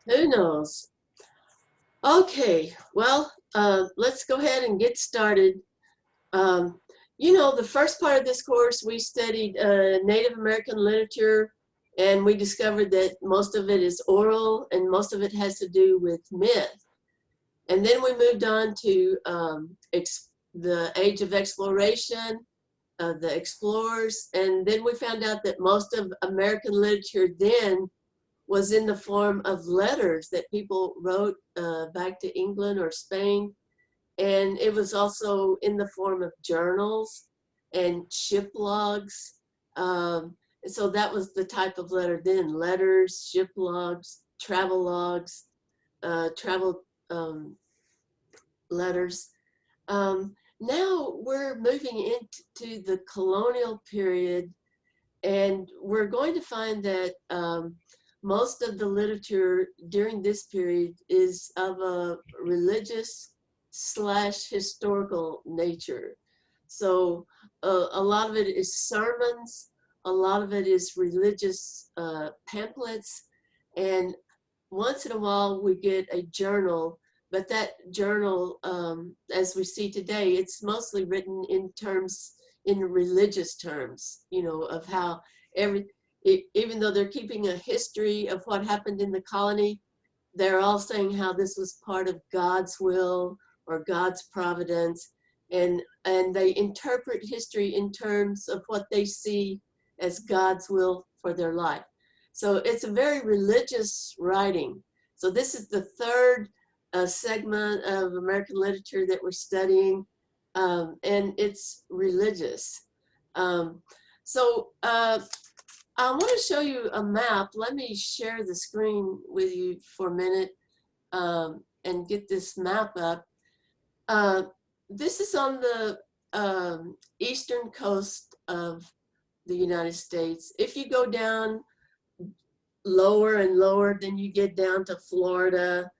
Who knows? Okay, well, let's go ahead and get started. Um, the first part of this course, we studied Native American literature, and we discovered that most of it is oral and most of it has to do with myth. And then we moved on to the age of exploration, the explorers, and then we found out that most of American literature then was in the form of letters that people wrote back to England or Spain. And it was also in the form of journals and ship logs. And so that was the type of letter then: letters, ship logs, travel letters. Now we're moving into the colonial period, and we're going to find that most of the literature during this period is of a religious slash historical nature. So a lot of it is sermons, a lot of it is religious pamphlets, and once in a while we get a journal, but that journal, as we see today, it's mostly written in religious terms, of how even though they're keeping a history of what happened in the colony, they're all saying how this was part of God's will or God's providence, and they interpret history in terms of what they see as God's will for their life. So it's a very religious writing. So this is the third segment of American literature that we're studying, and it's religious. Um, so I want to show you a map. Let me share the screen with you for a minute and get this map up. This is on the eastern coast of the United States. If you go down lower and lower, then you get down to Florida.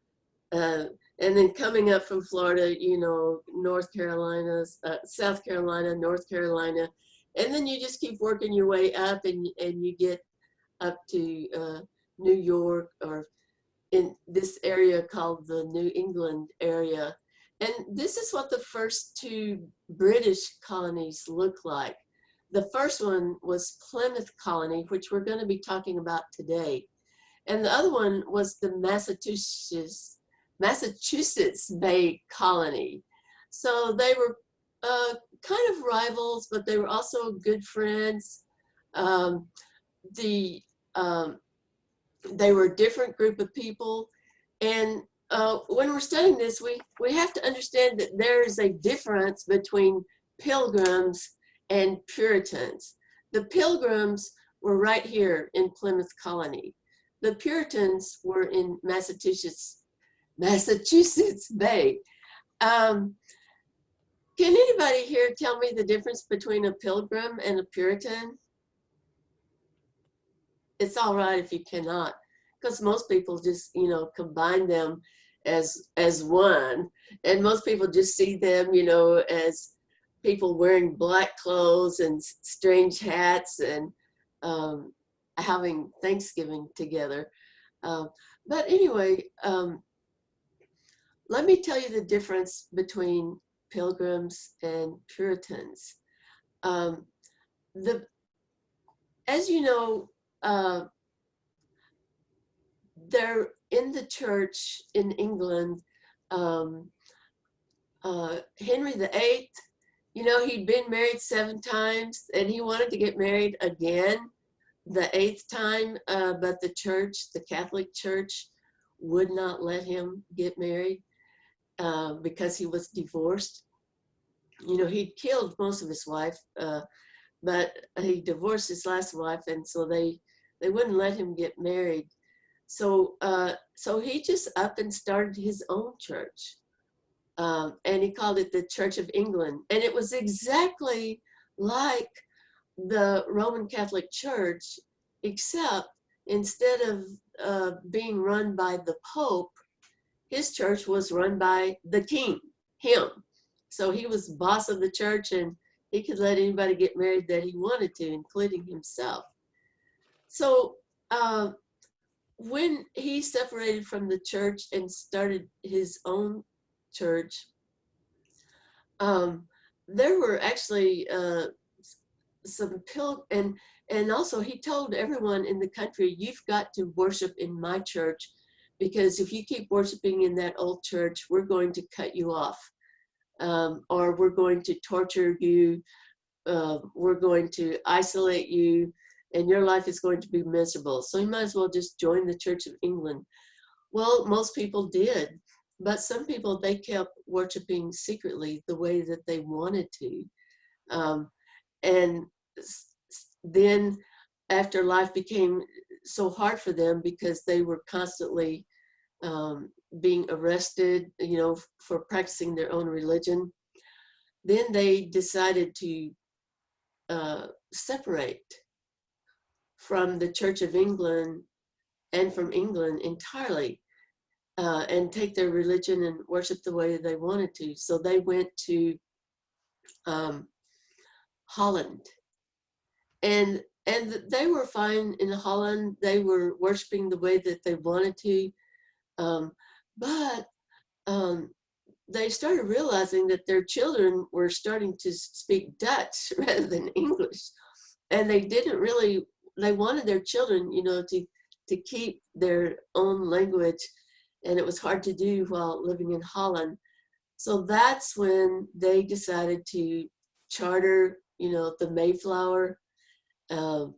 And then coming up from Florida, North Carolina, South Carolina, North Carolina. And then you just keep working your way up, and you get up to New York, or in this area called the New England area. And this is what the first two British colonies look like. The first one was Plymouth Colony, which we're going to be talking about today. And the other one was the Massachusetts Bay Colony. So they were kind of rivals, but they were also good friends. Um, they were a different group of people. And when we're studying this, we have to understand that there is a difference between pilgrims and Puritans. The pilgrims were right here in Plymouth Colony. The Puritans were in Massachusetts Bay. Can anybody here tell me the difference between a pilgrim and a Puritan? It's all right if you cannot, because most people just, combine them as one. And most people just see them, as people wearing black clothes and strange hats and having Thanksgiving together. But anyway, let me tell you the difference between pilgrims and Puritans. As you know, they're in the church in England. Henry VIII, he'd been married 7 times, and he wanted to get married again the 8th time, but the church, the Catholic Church, would not let him get married because he was divorced. He'd killed most of his wife, but he divorced his last wife, and so they wouldn't let him get married. So he just up and started his own church, and he called it the Church of England. And it was exactly like the Roman Catholic Church, except instead of being run by the Pope, his church was run by the king, him. So he was boss of the church, and he could let anybody get married that he wanted to, including himself. So when he separated from the church and started his own church, there were actually some and also he told everyone in the country, you've got to worship in my church, because if you keep worshiping in that old church, we're going to cut you off, or we're going to torture you, we're going to isolate you, and your life is going to be miserable. So you might as well just join the Church of England. Well, most people did, but some people, they kept worshiping secretly the way that they wanted to. And then after life became so hard for them because they were constantly being arrested, for practicing their own religion, then they decided to separate from the Church of England and from England entirely, and take their religion and worship the way they wanted to. So they went to Holland, and they were fine in Holland. They were worshiping the way that they wanted to, but they started realizing that their children were starting to speak Dutch rather than English, and they wanted their children, to keep their own language, and it was hard to do while living in Holland. So that's when they decided to charter, the Mayflower, and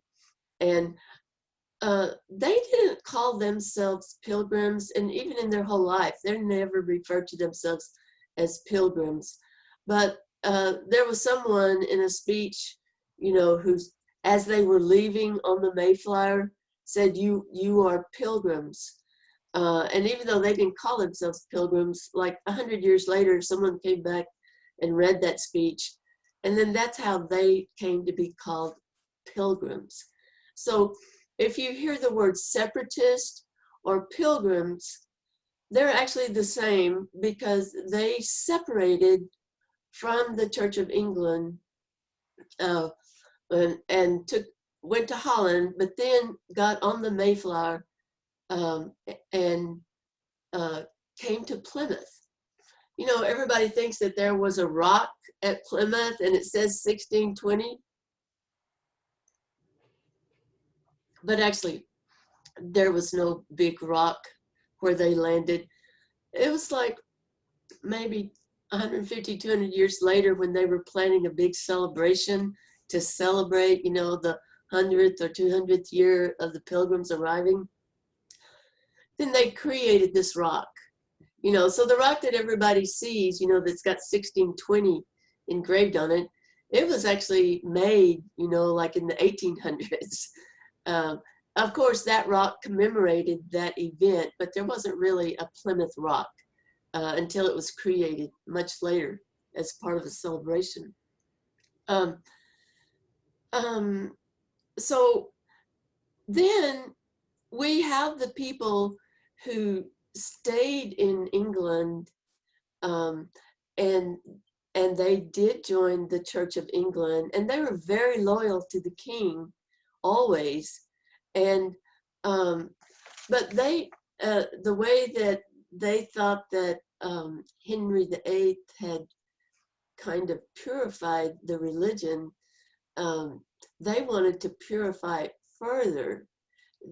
they didn't call themselves pilgrims, and even in their whole life, they never referred to themselves as pilgrims. But there was someone in a speech, who's, as they were leaving on the Mayflower, said, you are pilgrims. And even though they didn't call themselves pilgrims, like 100 years later, someone came back and read that speech. And then that's how they came to be called pilgrims. So if you hear the word separatist or pilgrims, they're actually the same, because they separated from the Church of England, and went to Holland, but then got on the Mayflower, and came to Plymouth. Everybody thinks that there was a rock at Plymouth and it says 1620, but actually there was no big rock where they landed. It was like maybe 150, 200 years later, when they were planning a big celebration to celebrate, the 100th or 200th year of the Pilgrims arriving. Then they created this rock, so the rock that everybody sees, that's got 1620 engraved on it, it was actually made, like in the 1800s. Of course, that rock commemorated that event, but there wasn't really a Plymouth Rock until it was created much later as part of a celebration. So then we have the people who stayed in England, and they did join the Church of England, and they were very loyal to the king always. And but they the way that they thought that Henry VIII had kind of purified the religion, they wanted to purify it further.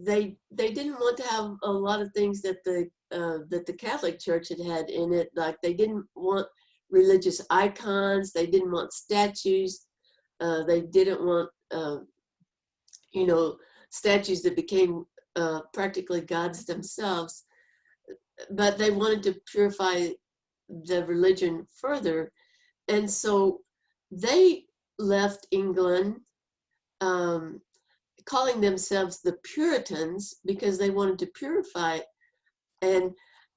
They didn't want to have a lot of things that the Catholic Church had in it. Like, they didn't want religious icons. They didn't want statues. They didn't want statues that became practically gods themselves. But they wanted to purify the religion further, and so they left England, calling themselves the Puritans, because they wanted to purify it.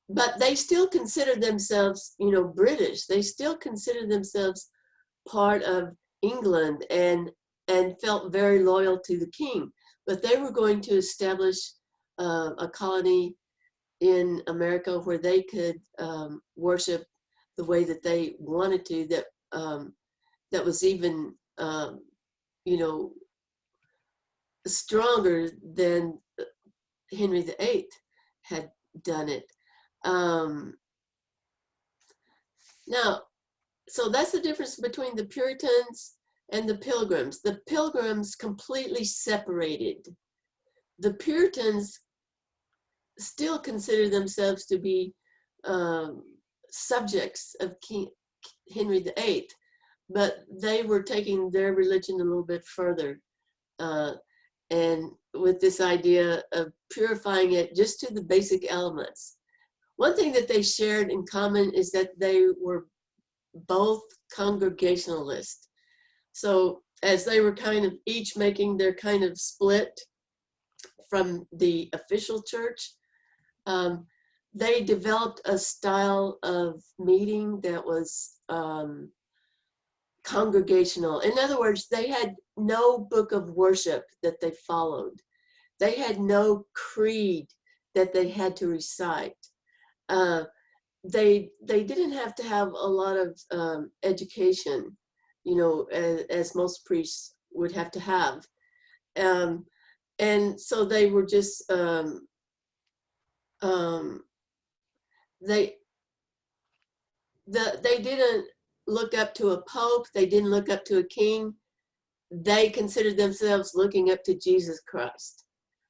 But they still considered themselves, British. They still considered themselves part of England, and felt very loyal to the king. But they were going to establish a colony in America where they could worship the way that they wanted to. That was even stronger than Henry VIII had done it. Now, so that's the difference between the Puritans and the Pilgrims. The Pilgrims completely separated. The Puritans still consider themselves to be subjects of King Henry VIII, but they were taking their religion a little bit further, and with this idea of purifying it just to the basic elements. One thing that they shared in common is that they were both Congregationalist. So as they were kind of each making their kind of split from the official church, they developed a style of meeting that was congregational. In other words, they had no book of worship that they followed. They had no creed that they had to recite. They didn't have to have a lot of education, you know, as most priests would have to have. And so they were just, they didn't look up to a pope. They didn't look up to a king. They considered themselves looking up to Jesus Christ.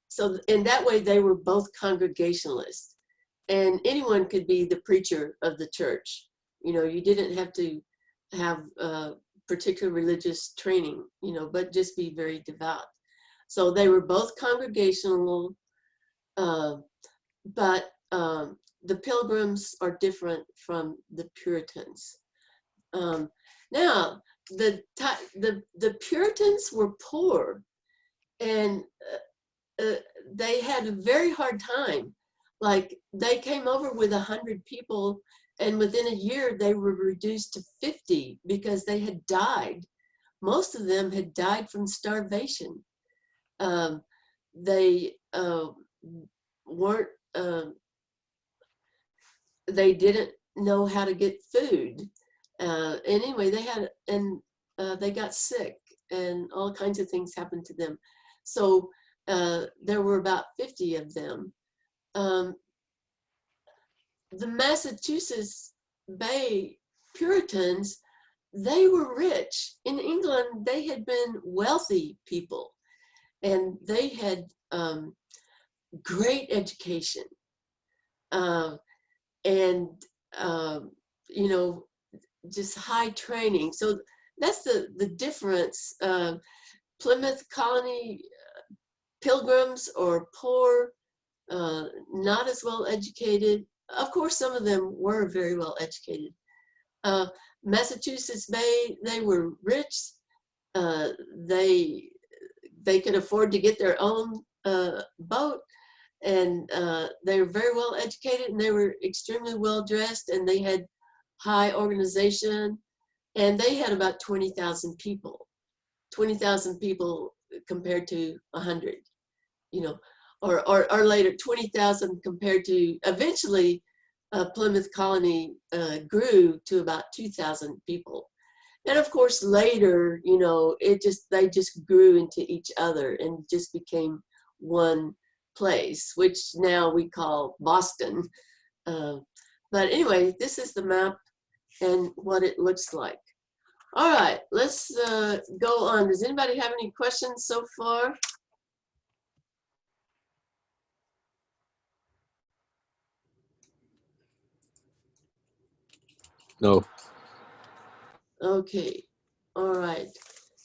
So in that way, they were both Congregationalists. And anyone could be the preacher of the church. You know, you didn't have to have particular religious training, you know, but just be very devout. So they were both Congregational, but the Pilgrims are different from the Puritans. Now, the Puritans were poor, and they had a very hard time. Like, they came over with 100 people, and within a year they were reduced to 50 because they had died. Most of them had died from starvation. They weren't, they didn't know how to get food. Anyway, they had, and they got sick, and all kinds of things happened to them. So there were about 50 of them. The Massachusetts Bay Puritans, they were rich. In England, they had been wealthy people, and they had great education, and you know, just high training. So that's the difference. Plymouth Colony Pilgrims or poor, not as well educated. Of course, some of them were very well educated. Massachusetts Bay, they were rich. They could afford to get their own boat, and they were very well educated, and they were extremely well dressed, and they had high organization, and they had about 20,000 people. 20,000 people compared to 100, you know, or later 20,000 compared to, eventually Plymouth Colony grew to about 2,000 people. And of course later, you know, they just grew into each other and just became one place, which now we call Boston. But anyway, this is the map and what it looks like. All right, let's go on. Does anybody have any questions so far? No. Okay, all right.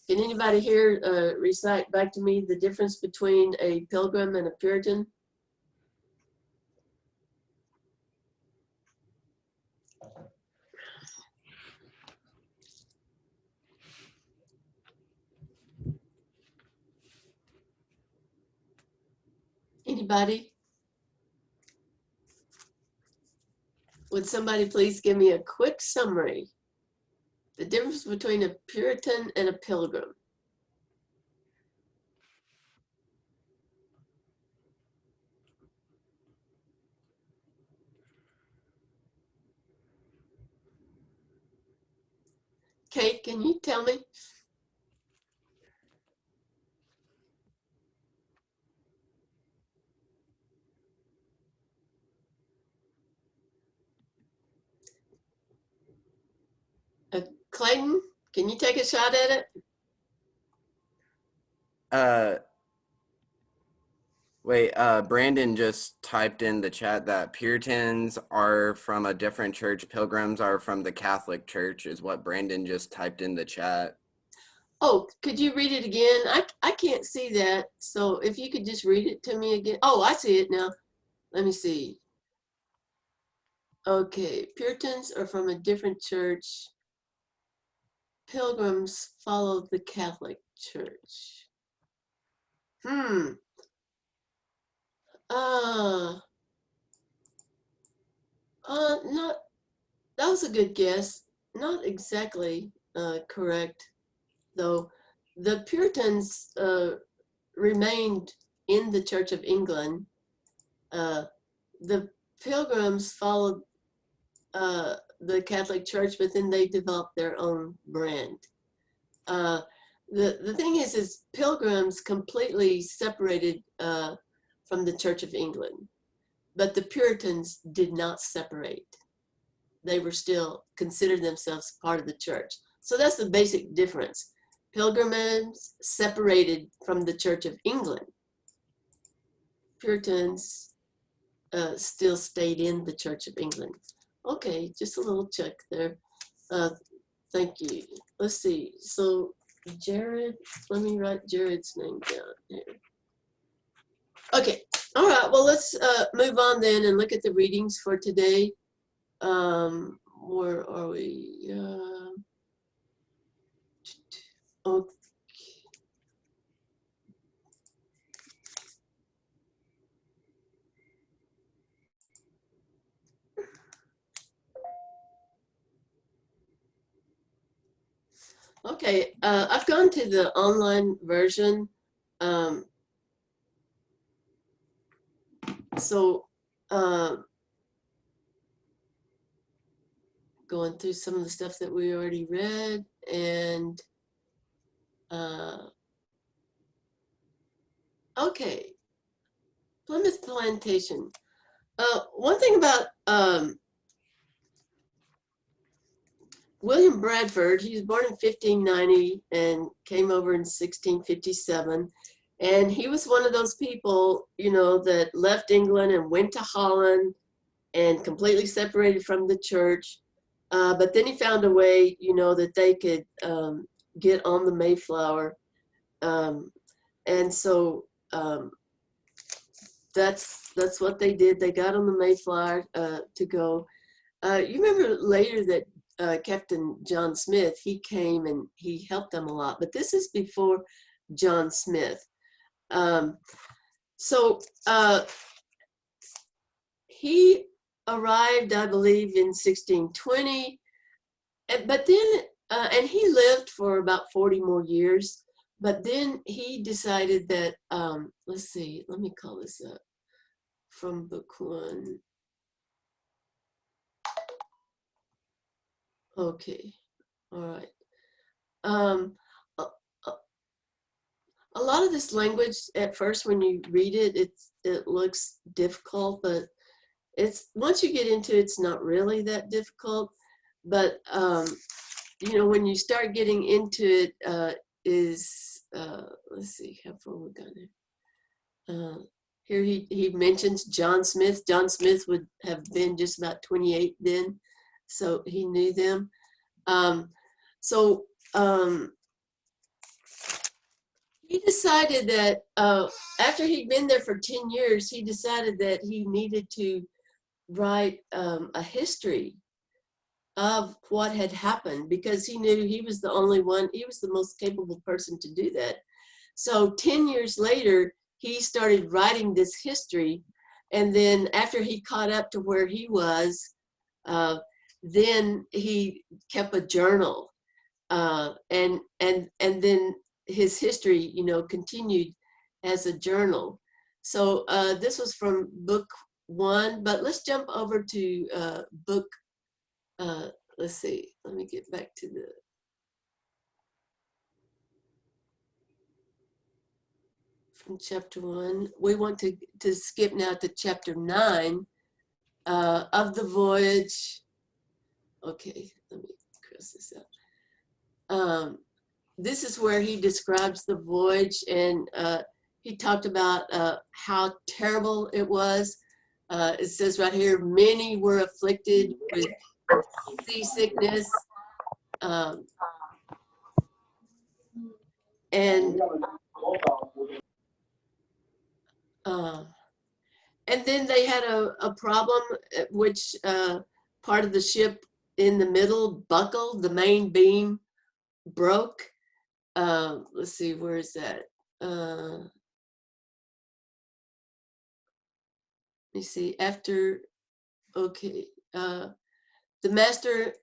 Can anybody here recite back to me the difference between a Pilgrim and a Puritan? Anybody? Would somebody please give me a quick summary? The difference between a Puritan and a Pilgrim. Kate, can you tell me? Clayton, can you take a shot at it? Wait, Brandon just typed in the chat that Puritans are from a different church, Pilgrims are from the Catholic Church, is what Brandon just typed in the chat. Oh, could you read it again? I can't see that. So if you could just read it to me again. Oh, I see it now. Let me see. Okay, Puritans are from a different church. Pilgrims follow the Catholic Church. Hmm. Uh, not, that was a good guess. Not exactly correct, though. The Puritans remained in the Church of England. The Pilgrims followed the Catholic Church, but then they developed their own brand. The thing is Pilgrims completely separated from the Church of England, but the Puritans did not separate. They were still considered themselves part of the church. So that's the basic difference. Pilgrims separated from the Church of England. Puritans still stayed in the Church of England. Okay, just a little check there. Thank you. Let's see. So Jared, let me write Jared's name down here. Okay. All right. Well, let's move on then and look at the readings for today. Where are we? Okay. Okay, I've gone to the online version. Um, so going through some of the stuff that we already read, and okay, Plymouth Plantation. One thing about William Bradford, he was born in 1590 and came over in 1657. And he was one of those people, you know, that left England and went to Holland and completely separated from the church. But then he found a way, you know, that they could get on the Mayflower. And so that's what they did. They got on the Mayflower to go. You remember later that Captain John Smith, he came and he helped them a lot, but this is before John Smith. So he arrived, I believe, in 1620, but then, and he lived for about 40 more years, but then he decided that, let's see, let me call this up from book one. Okay, all right. A, a lot of this language at first when you read it, it looks difficult, but it's once you get into it, it's not really that difficult. But you know, when you start getting into it, let's see how far we've gone here. Here he mentions John Smith. John Smith would have been just about 28 then, so he knew them. He decided that after he'd been there for 10 years, he decided that he needed to write a history of what had happened, because he knew he was the only one, he was the most capable person to do that. So 10 years later, he started writing this history. And then after he caught up to where he was, then he kept a journal. And then his history, you know, continued as a journal. So this was from book one, but let's jump over to book, let's see, let me get back to the, from chapter one. We want to skip now to chapter 9 of the voyage. Okay, let me cross this out. this is where he describes the voyage, and he talked about how terrible it was. It says right here, many were afflicted with seasickness, um, and uh, and then they had a problem, which part of the ship in the middle buckled, the main beam broke. Let's see, where is that? Let me see, after, okay. The master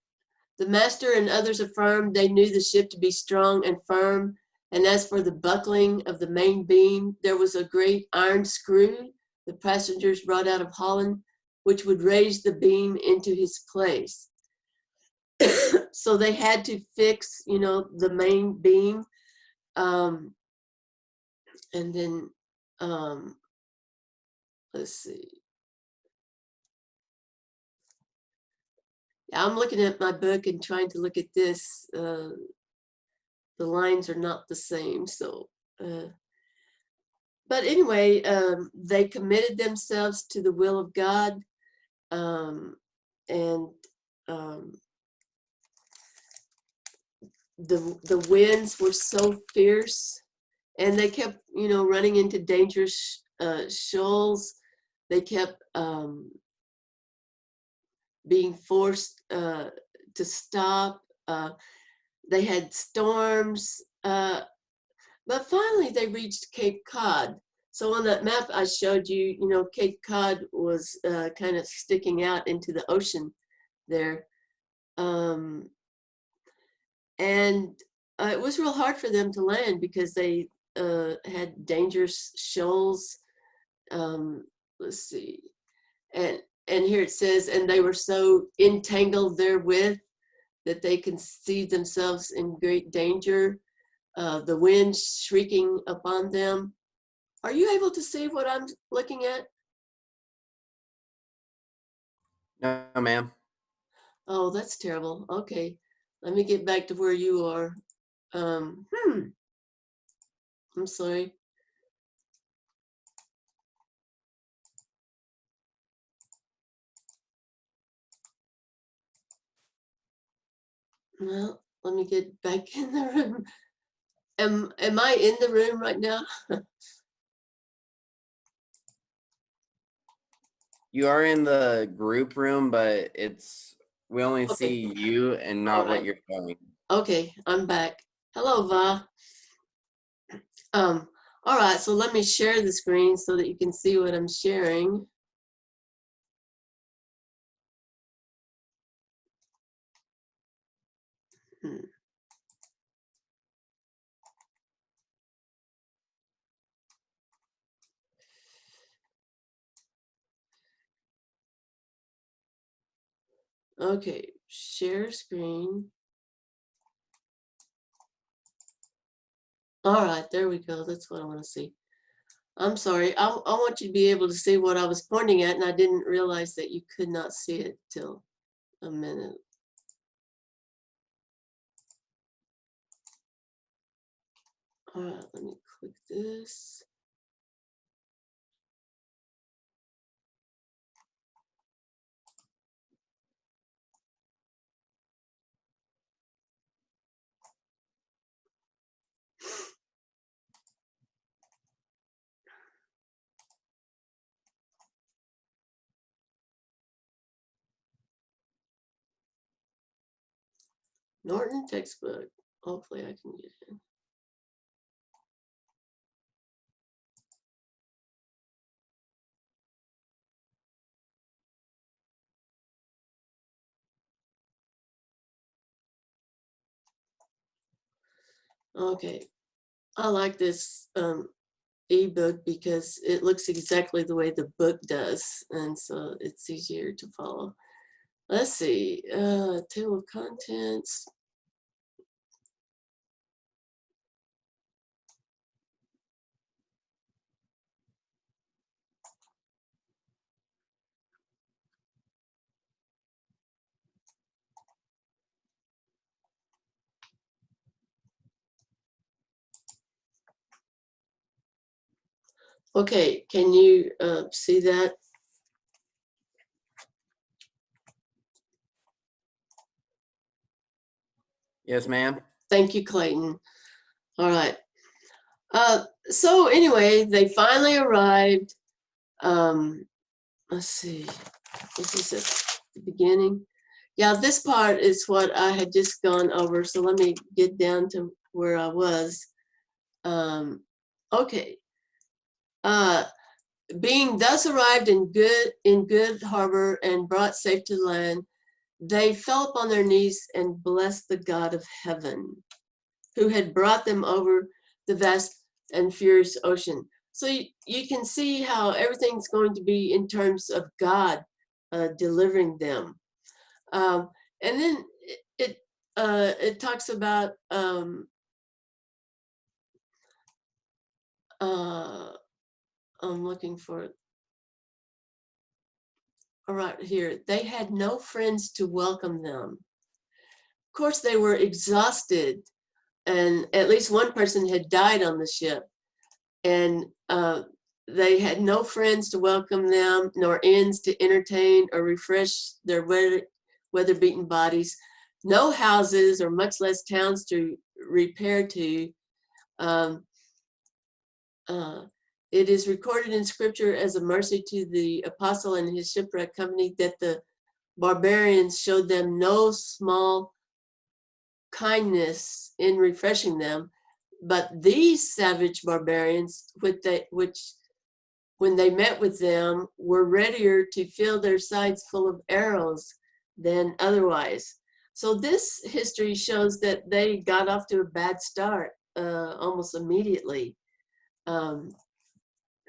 The master and others affirmed they knew the ship to be strong and firm, and as for the buckling of the main beam, there was a great iron screw the passengers brought out of Holland, which would raise the beam into his place. So they had to fix, the main beam, and then let's see. I'm looking at my book and trying to look at this. The lines are not the same, so. But anyway, they committed themselves to the will of God, and the winds were so fierce, and they kept, running into dangerous shoals. They kept being forced to stop. They had storms. But finally, they reached Cape Cod. So on that map I showed you, Cape Cod was kind of sticking out into the ocean there. And it was real hard for them to land because they had dangerous shoals. Let's see. And here it says, and they were so entangled therewith that they conceived themselves in great danger. The wind shrieking upon them. Are you able to see what I'm looking at? No, ma'am. Oh, that's terrible. Okay, let me get back to where you are. I'm sorry. Well, let me get back in the room. Am I in the room right now? You are in the group room, but we only Okay. see you and not All what right. you're showing. Okay, I'm back. Hello, Va. Um, all right, so let me share the screen so that you can see what I'm sharing. Hmm. Okay, share screen. All right, there we go. That's what I want to see. I'm sorry. I want you to be able to see what I was pointing at, and I didn't realize that you could not see it till a minute. All right, let me click this. Norton textbook. Hopefully I can get in. Okay, I like this ebook because it looks exactly the way the book does, and so it's easier to follow. Let's see, table of contents. Okay, can you see that? Yes, ma'am. Thank you, Clayton. All right. So anyway, they finally arrived. Let's see. Is this at the beginning? Yeah, this part is what I had just gone over. So let me get down to where I was. Okay. Being thus arrived in good harbor and brought safe to land, they fell upon their knees and blessed the God of heaven, who had brought them over the vast and furious ocean. So you can see how everything's going to be in terms of God delivering them. And then it talks about I'm looking for it. All right, here. They had no friends to welcome them. Of course, they were exhausted, and at least one person had died on the ship. And they had no friends to welcome them, nor inns to entertain or refresh their weather-beaten bodies, no houses or much less towns to repair to. Um, it is recorded in scripture as a mercy to the apostle and his shipwreck company that the barbarians showed them no small kindness in refreshing them, but these savage barbarians, which when they met with them, were readier to fill their sides full of arrows than otherwise. So this history shows that they got off to a bad start almost immediately.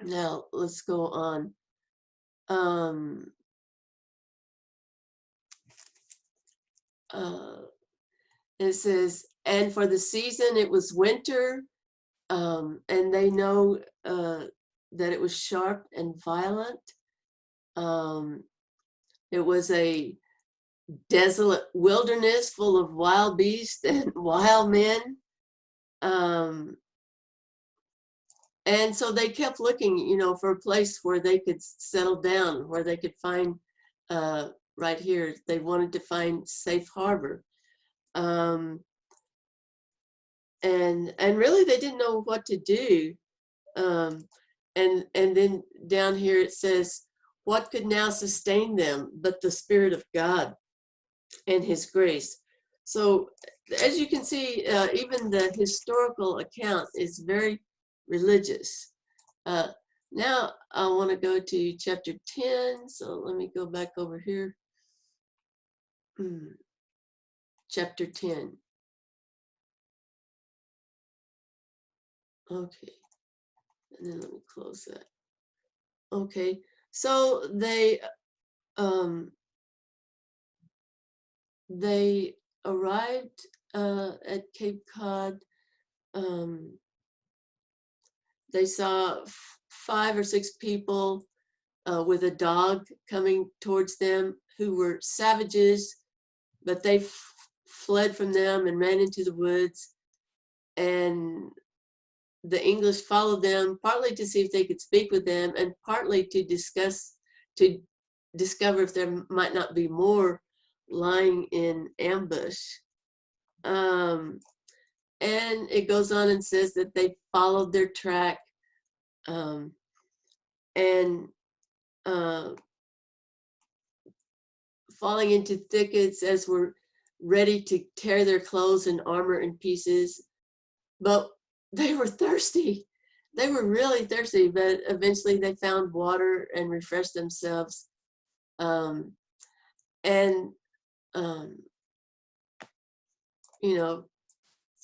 Now let's go on. It says, and for the season it was winter, and they know that it was sharp and violent. It was a desolate wilderness full of wild beasts and wild men. And so they kept looking, for a place where they could settle down, where they could find, right here, they wanted to find safe harbor. And really they didn't know what to do. And then down here it says, what could now sustain them but the Spirit of God and his grace? So as you can see, even the historical account is very religious. Now I want to go to chapter 10. So let me go back over here. Chapter 10. Okay. And then let me close that. Okay. So they arrived at Cape Cod. They saw 5 or 6 people with a dog coming towards them who were savages, but they fled from them and ran into the woods. And the English followed them, partly to see if they could speak with them, and partly to discover if there might not be more lying in ambush. And it goes on and says that they followed their track, and falling into thickets as were ready to tear their clothes and armor in pieces. But they were thirsty. They were really thirsty, but eventually they found water and refreshed themselves.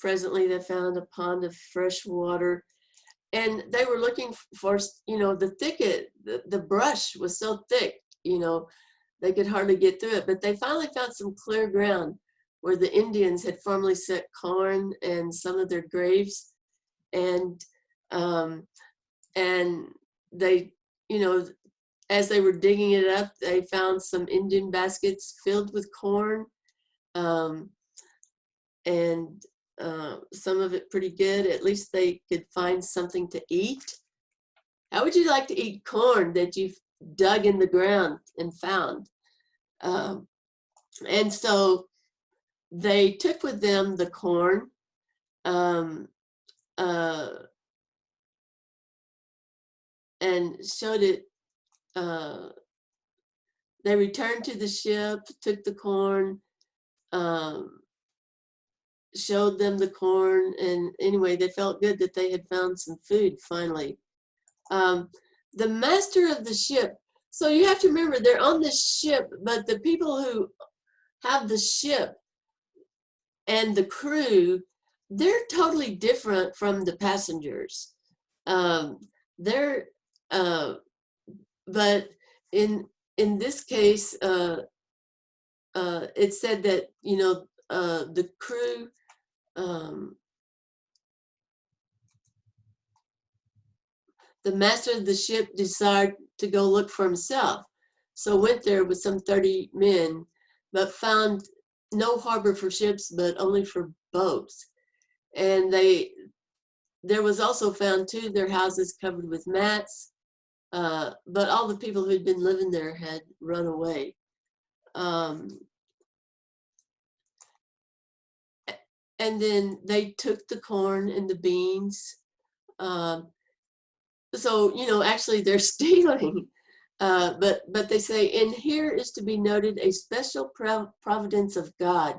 Presently they found a pond of fresh water, and they were looking for, the thicket, the brush was so thick, they could hardly get through it, but they finally found some clear ground where the Indians had formerly set corn and some of their graves. And they, as they were digging it up, they found some Indian baskets filled with corn, and some of it pretty good. At least they could find something to eat. how would you like to eat corn that you've dug in the ground and found? And so they took with them the corn, um, uh, and showed it. They returned to the ship, took the corn, um, showed them the corn, and anyway, they felt good that they had found some food finally. The master of the ship, so you have to remember they're on the ship, but the people who have the ship and the crew, they're totally different from the passengers. They're, but in this case, it said that, you know, the crew, the master of the ship decided to go look for himself. So went there with some 30 men, but found no harbor for ships, but only for boats. And there was also found too, their houses covered with mats, but all the people who'd been living there had run away. And then they took the corn and the beans. So, you know, actually they're stealing. But they say, and here is to be noted a special providence of God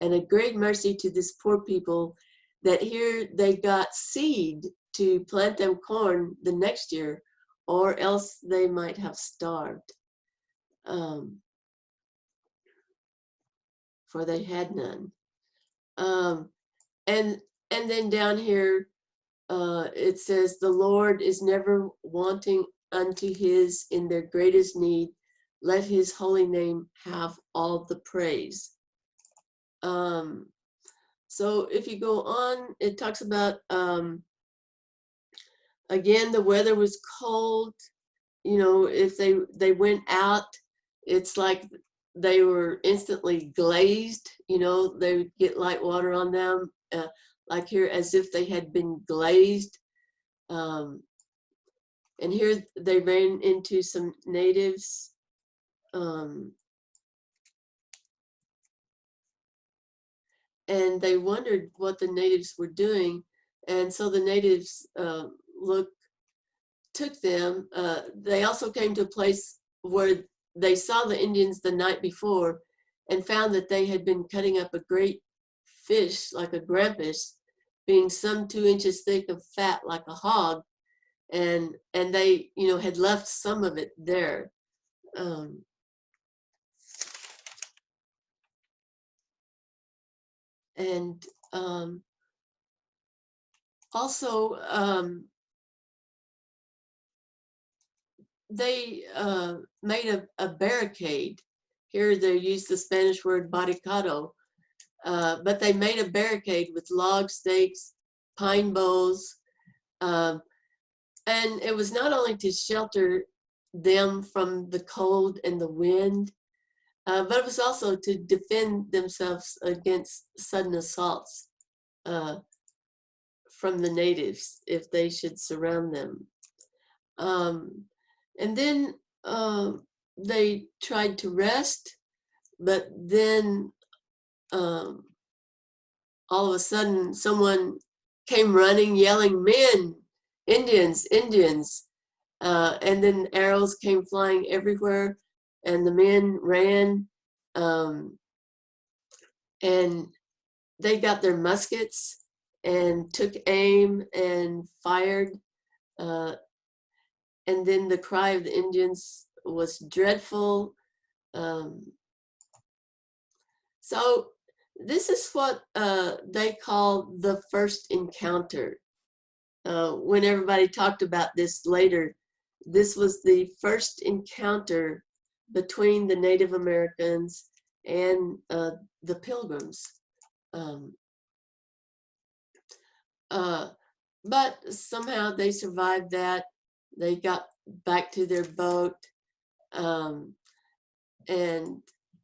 and a great mercy to this poor people, that here they got seed to plant them corn the next year, or else they might have starved. For they had none. And then down here, it says, the Lord is never wanting unto his in their greatest need. Let his holy name have all the praise. So if you go on, it talks about, again, the weather was cold. You know, if they went out, it's like they were instantly glazed. You know, they would get light water on them, like here, as if they had been glazed. And here they ran into some natives. And they wondered what the natives were doing. And so the natives took them. They also came to a place where they saw the Indians the night before and found that they had been cutting up a great fish, like a grampus, being some 2 inches thick of fat like a hog. And they, you know, had left some of it there. And also, they made a barricade. Here they use the Spanish word barricado, but they made a barricade with log stakes, pine boughs, and it was not only to shelter them from the cold and the wind, but it was also to defend themselves against sudden assaults from the natives if they should surround them. And then they tried to rest, but then all of a sudden someone came running, yelling, "Men, Indians, Indians!" And then arrows came flying everywhere, and the men ran, and they got their muskets and took aim and fired. And then the cry of the Indians was dreadful. So this is what they call the first encounter. When everybody talked about this later, this was the first encounter between the Native Americans and the Pilgrims. But somehow they survived that. They got back to their boat, and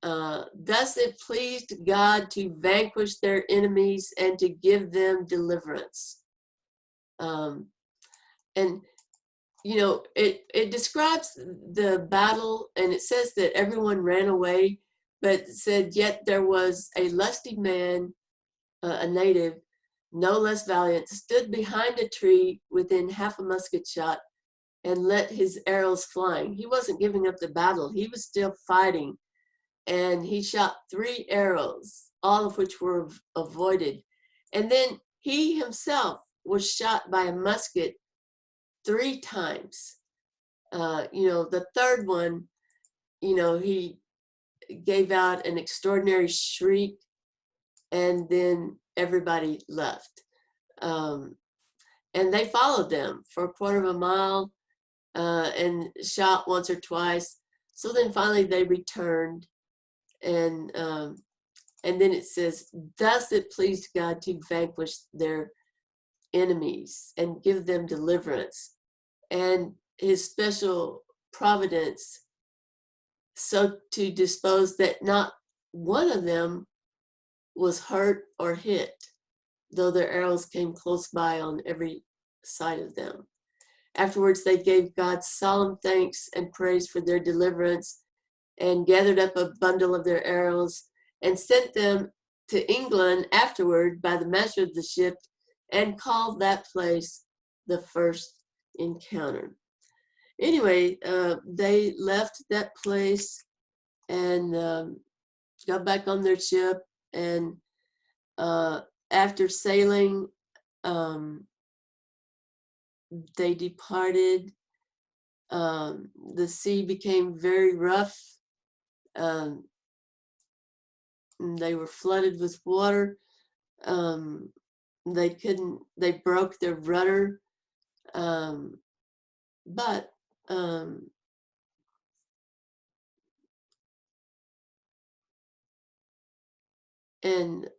thus it pleased God to vanquish their enemies and to give them deliverance. And you know, it describes the battle, and it says that everyone ran away, but it said, yet there was a lusty man, a native, no less valiant, stood behind a tree within half a musket shot and let his arrows flying. He wasn't giving up the battle. He was still fighting. And he shot 3 arrows, all of which were avoided. And then he himself was shot by a musket 3 times. You know, the third one, you know, he gave out an extraordinary shriek, and then everybody left. And they followed them for a quarter of a mile and shot once or twice. So then finally they returned, and then it says, thus it pleased God to vanquish their enemies and give them deliverance, and his special providence so to dispose that not one of them was hurt or hit, though their arrows came close by on every side of them. Afterwards, they gave God solemn thanks and praise for their deliverance, and gathered up a bundle of their arrows and sent them to England afterward by the master of the ship, and called that place the First Encounter. Anyway, they left that place and got back on their ship, and after sailing, they departed. The sea became very rough. They were flooded with water. They broke their rudder. But and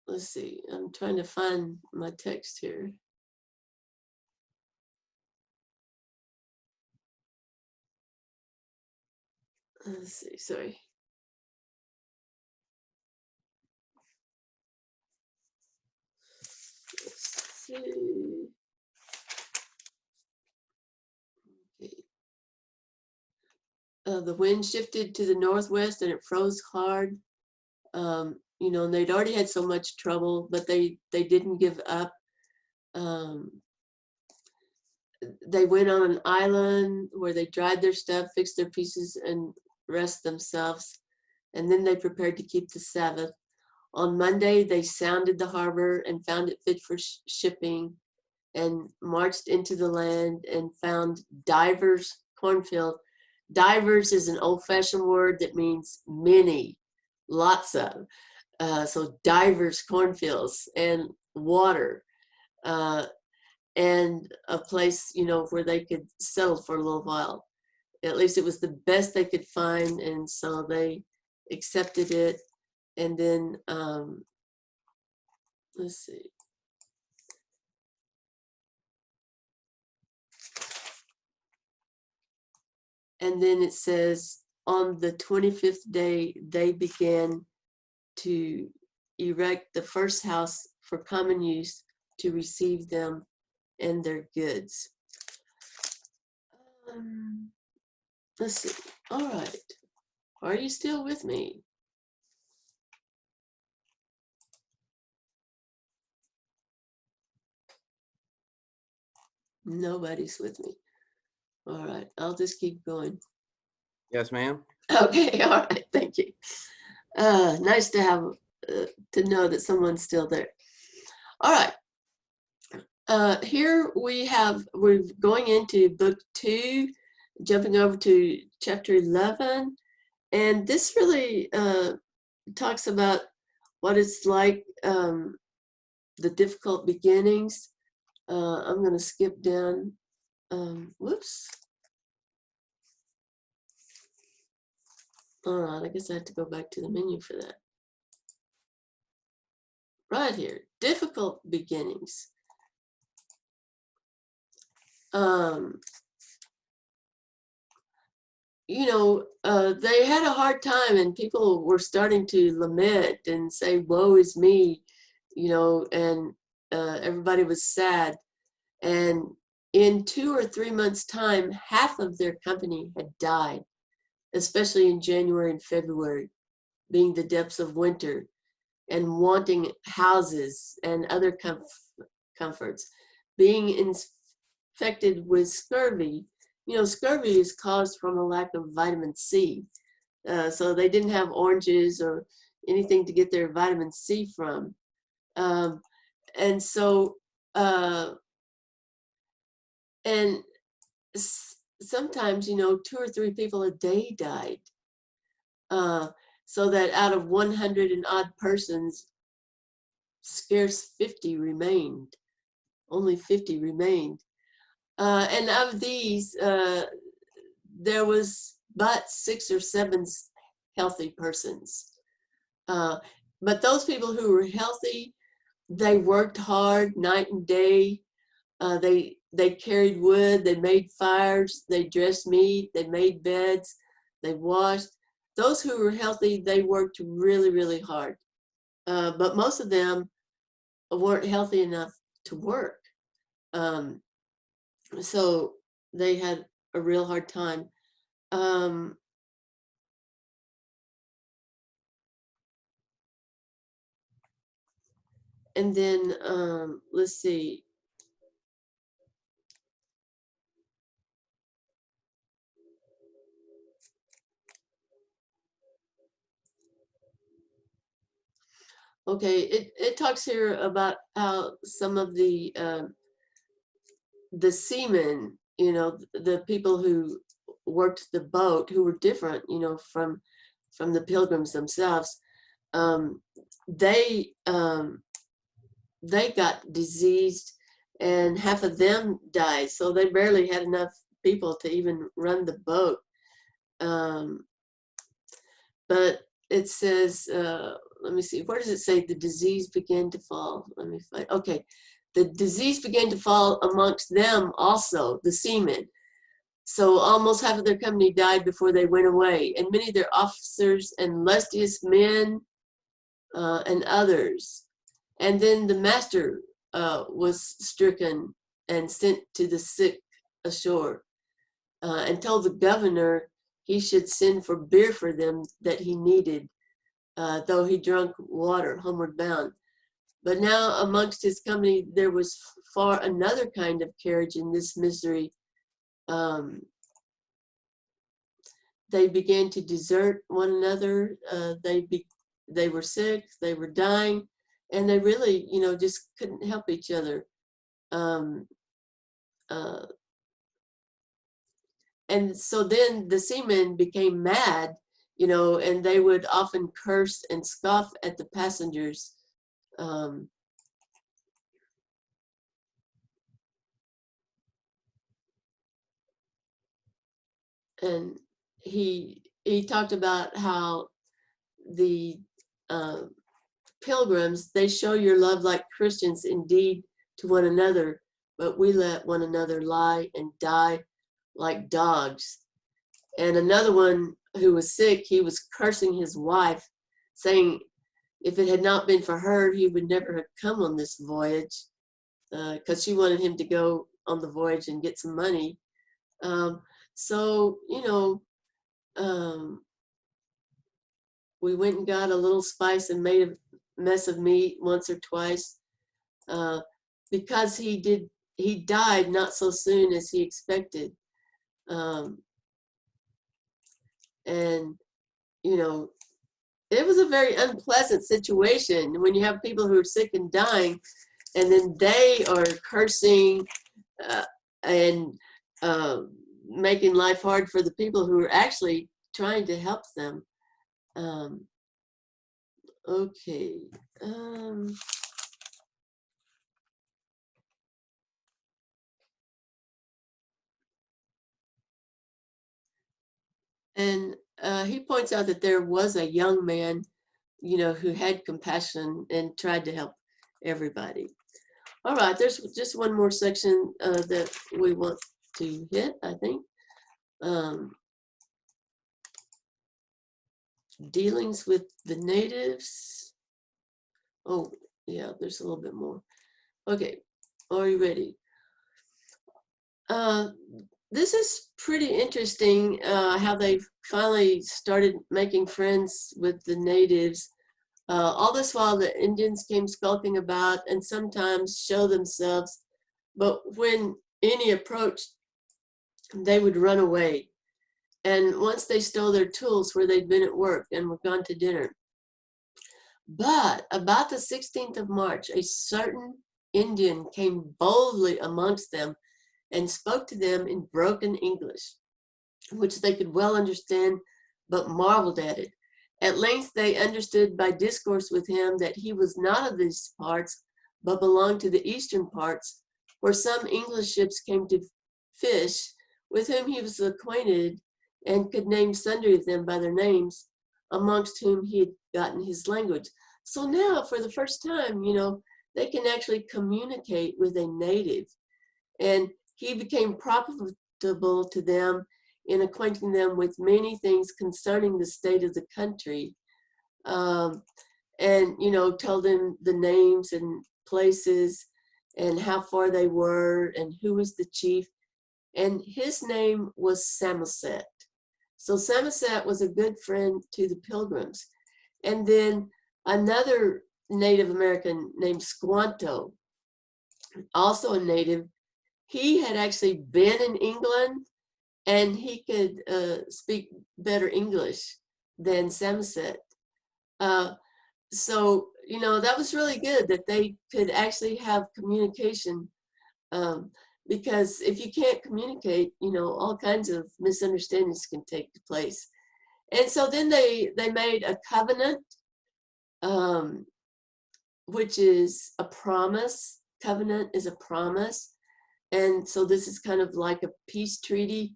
let's see, I'm trying to find my text here. Let's see, sorry. Let's see. Okay. The wind shifted to the northwest and it froze hard. You know, and they'd already had so much trouble, but they didn't give up. They went on an island where they dried their stuff, fixed their pieces, and rest themselves. And then they prepared to keep the Sabbath. On Monday, they sounded the harbor and found it fit for shipping, and marched into the land and found divers cornfield. Divers is an old-fashioned word that means many, lots of. So divers cornfields and water, and a place, you know, where they could settle for a little while. At least it was the best they could find, and so they accepted it. And then let's see. And then it says, on the 25th day, they began to erect the first house for common use to receive them and their goods. Let's see. All right. Are you still with me? Nobody's with me. All right. I'll just keep going. Yes, ma'am. Okay. All right. Thank you. Nice to have to know that someone's still there. All right. Here we're going into book 2, jumping over to chapter 11, and this really talks about what it's like, the difficult beginnings. I'm going to skip down. Whoops. All right, I guess I have to go back to the menu for that. Right here, difficult beginnings. You know, they had a hard time, and people were starting to lament and say, woe is me, you know, and everybody was sad. And in 2 or 3 months' time, half of their company had died, especially in January and February, being the depths of winter and wanting houses and other comforts, being infected with scurvy. You know, scurvy is caused from a lack of vitamin C. So they didn't have oranges or anything to get their vitamin C from. And so, and sometimes, you know, 2 or 3 people a day died. So that out of 100 and odd persons, scarce 50 remained. Only 50 remained. And of these, there was but 6 or 7 healthy persons. But those people who were healthy, they worked hard night and day. They carried wood, they made fires, they dressed meat, they made beds, they washed. Those who were healthy, they worked really, really hard. But most of them weren't healthy enough to work. So they had a real hard time. And then let's see. Okay, it talks here about how some of the seamen, you know, the people who worked the boat, who were different, you know, from the pilgrims themselves, um, they got diseased, and half of them died. So they barely had enough people to even run the boat. But it says, let me see, where does it say the disease began to fall? Let me find, okay. The disease began to fall amongst them also, the seamen. So almost half of their company died before they went away, and many of their officers and lustiest men and others. And then the master was stricken and sent to the sick ashore, and told the governor he should send for beer for them that he needed, though he drank water homeward bound. But now amongst his company there was far another kind of carriage in this misery. They began to desert one another. They were sick, they were dying, and they really, you know, just couldn't help each other. Um, uh, and so then the seamen became mad, you know, and they would often curse and scoff at the passengers. Um, and he talked about how the uh, pilgrims, they show your love like Christians indeed to one another, but we let one another lie and die like dogs. And another one who was sick, he was cursing his wife, saying if it had not been for her, he would never have come on this voyage, because she wanted him to go on the voyage and get some money. So, you know, um, we went and got a little spice and made a mess of meat once or twice, because he died not so soon as he expected. And, you know, it was a very unpleasant situation when you have people who are sick and dying, and then they are cursing and making life hard for the people who are actually trying to help them. Okay. And he points out that there was a young man, you know, who had compassion and tried to help everybody. All right, there's just one more section that we want to hit, I think. Dealings with the natives. Oh, yeah, there's a little bit more. Okay, are you ready? Uh, this is pretty interesting, how they finally started making friends with the natives. All this while the Indians came skulking about and sometimes show themselves, but when any approached, they would run away. And once they stole their tools where they'd been at work and were gone to dinner. But about the 16th of March, a certain Indian came boldly amongst them and spoke to them in broken English, which they could well understand, but marveled at it. At length they understood by discourse with him that he was not of these parts, but belonged to the eastern parts, where some English ships came to fish, with whom he was acquainted, and could name sundry of them by their names, amongst whom he had gotten his language. So now, for the first time, they can actually communicate with a native. And he became profitable to them in acquainting them with many things concerning the state of the country. And, told them the names and places and how far they were and who was the chief. And his name was Samoset. So Samoset was a good friend to the Pilgrims. And then another Native American named Squanto, also a native, he had actually been in England and he could speak better English than Samoset. So, that was really good that they could actually have communication, because if you can't communicate, all kinds of misunderstandings can take place. And so then they made a covenant, which is a promise. Covenant is a promise. And so this is kind of like a peace treaty.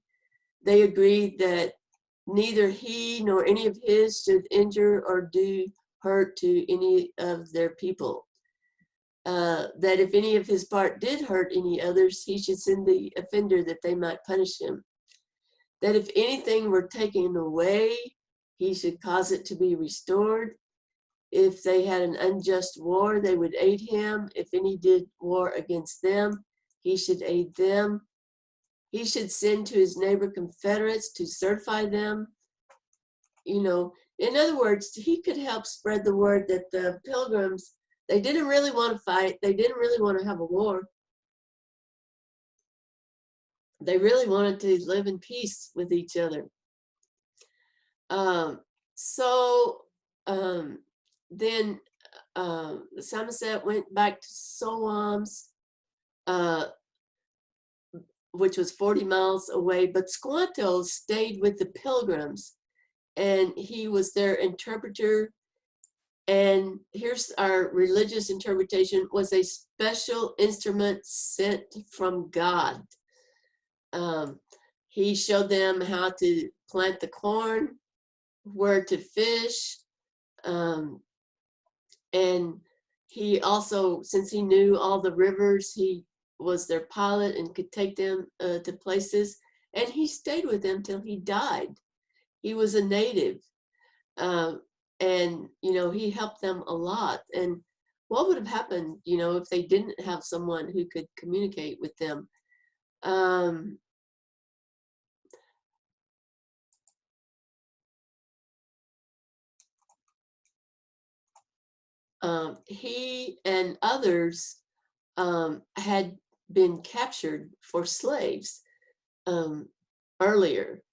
They agreed that neither he nor any of his should injure or do hurt to any of their people. That if any of his part did hurt any others, he should send the offender that they might punish him. That if anything were taken away, he should cause it to be restored. If they had an unjust war, they would aid him. If any did war against them, he should aid them. He should send to his neighbor confederates to certify them. In other words, he could help spread the word that the Pilgrims, they didn't really want to fight. They didn't really want to have a war. They really wanted to live in peace with each other. Then Samoset went back to Soams, which was 40 miles away, but Squanto stayed with the Pilgrims and he was their interpreter. And here's our religious interpretation: was a special instrument sent from God. He showed them how to plant the corn, where to fish, and he also, since he knew all the rivers, he was their pilot and could take them to places. And he stayed with them till he died. He was a native. And, he helped them a lot. And what would have happened, if they didn't have someone who could communicate with them? He and others had been captured for slaves earlier.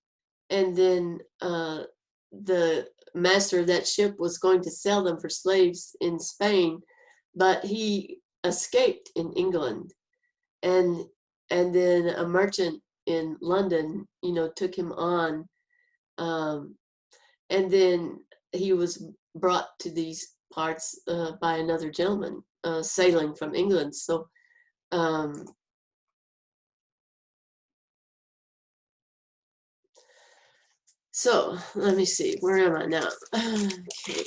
And then the master of that ship was going to sell them for slaves in Spain, but he escaped in England. And then a merchant in London, took him on. And then he was brought to these parts by another gentleman sailing from England. So so let me see, where am I now? Okay.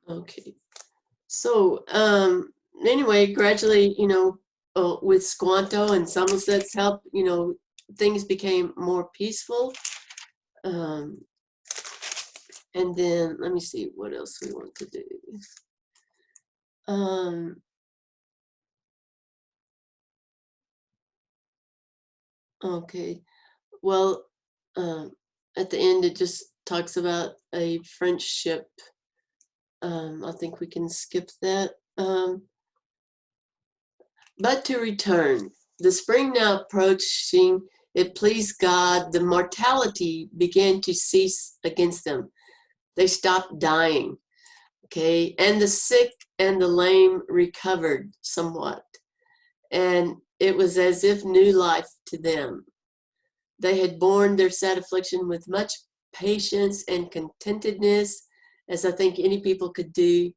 Okay. So anyway, gradually, with Squanto and Somerset's help, things became more peaceful. And then let me see what else we want to do. Okay, well, at the end it just talks about a French ship. I think we can skip that. But to return, the spring now approaching, it pleased God, the mortality began to cease against them. They stopped dying, okay? And the sick and the lame recovered somewhat. And it was as if new life to them. They had borne their sad affliction with much patience and contentedness, as I think any people could do.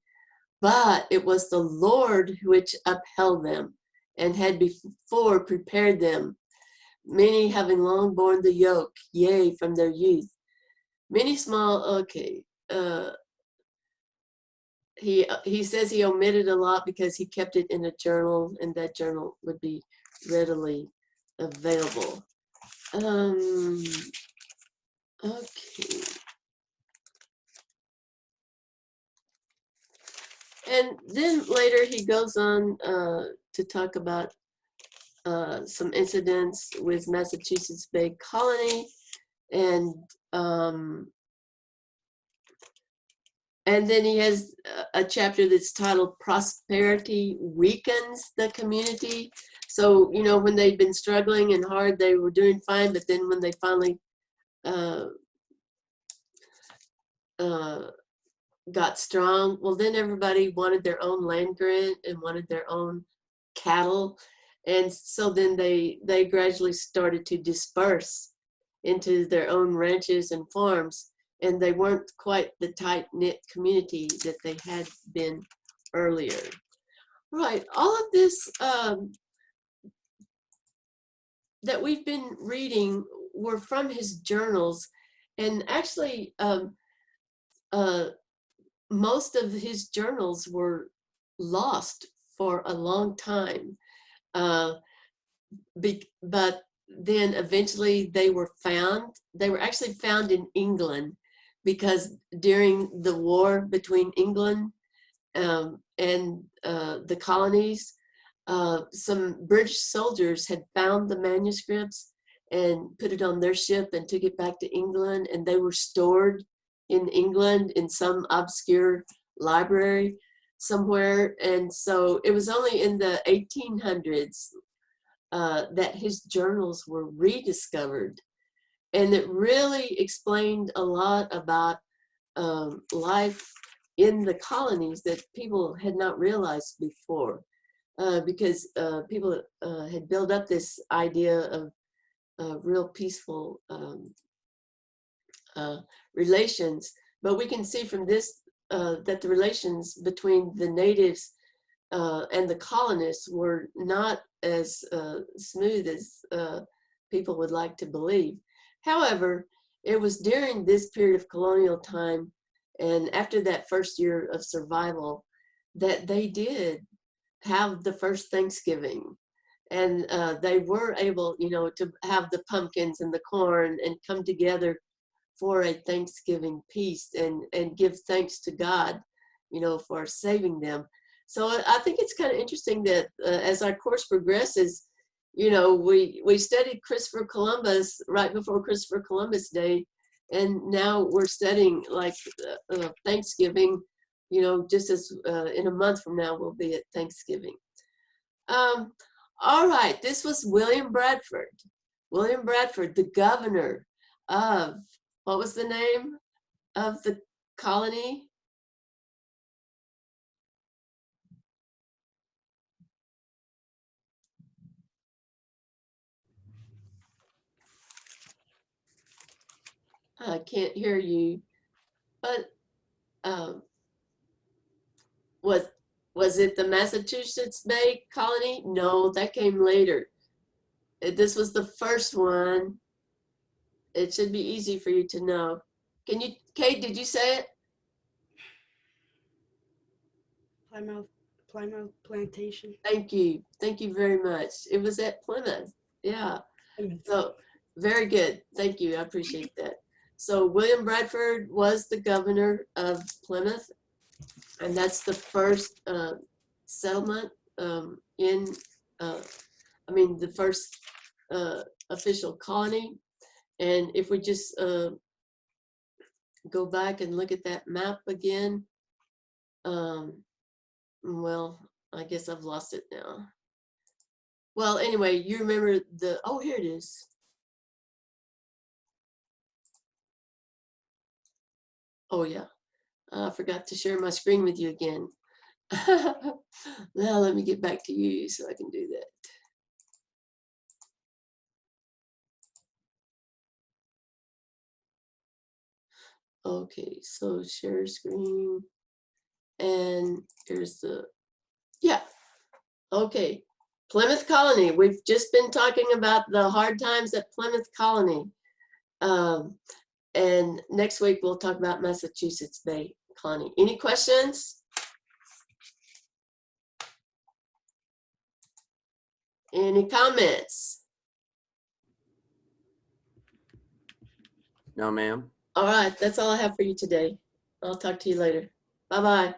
But it was the Lord which upheld them and had before prepared them, many having long borne the yoke, yea, from their youth. Many small, okay. He says he omitted a lot because he kept it in a journal, and that journal would be readily available. Okay. And then later he goes on to talk about some incidents with Massachusetts Bay Colony, and then he has a chapter that's titled "Prosperity Weakens the Community." So, you know, when they'd been struggling and hard, they were doing fine, but then when they finally got strong, well, then everybody wanted their own land grant and wanted their own cattle. And so then they gradually started to disperse into their own ranches and farms, and they weren't quite the tight-knit community that they had been earlier. Right, all of this that we've been reading were from his journals, and actually most of his journals were lost for a long time. But then eventually they were found. They were actually found in England, because during the war between England and the colonies, some British soldiers had found the manuscripts and put it on their ship and took it back to England, and they were stored in England in some obscure library somewhere. And so it was only in the 1800s that his journals were rediscovered. And it really explained a lot about life in the colonies that people had not realized before, because people had built up this idea of real peaceful relations. But we can see from this that the relations between the natives and the colonists were not as smooth as people would like to believe. However, it was during this period of colonial time, and after that first year of survival, that they did have the first Thanksgiving. And they were able, you know, to have the pumpkins and the corn and come together for a Thanksgiving feast and give thanks to God, you know, for saving them. So I think it's kind of interesting that as our course progresses, you know, we studied Christopher Columbus right before Christopher Columbus Day, and now we're studying like Thanksgiving, you know, just as in a month from now we'll be at Thanksgiving. All right, this was William Bradford. William Bradford, the governor of, what was the name of the colony? I can't hear you, but was it the Massachusetts Bay Colony? No, that came later. This was the first one. It should be easy for you to know. Can you, Kate, did you say it? Plymouth Plantation. Thank you. Thank you very much. It was at Plymouth. Yeah. Plymouth. So very good. Thank you. I appreciate that. So William Bradford was the governor of Plymouth, and that's the first settlement in, the first official colony. And if we just go back and look at that map again, well, I guess I've lost it now. Well, anyway, you remember oh, here it is. Oh yeah, I forgot to share my screen with you again. Now let me get back to you so I can do that. Okay, so share screen, and here's yeah, okay. Plymouth Colony, we've just been talking about the hard times at Plymouth Colony. And next week we'll talk about Massachusetts Bay Colony. Any questions? Any comments? No, ma'am. All right, that's all I have for you today. I'll talk to you later. Bye-bye.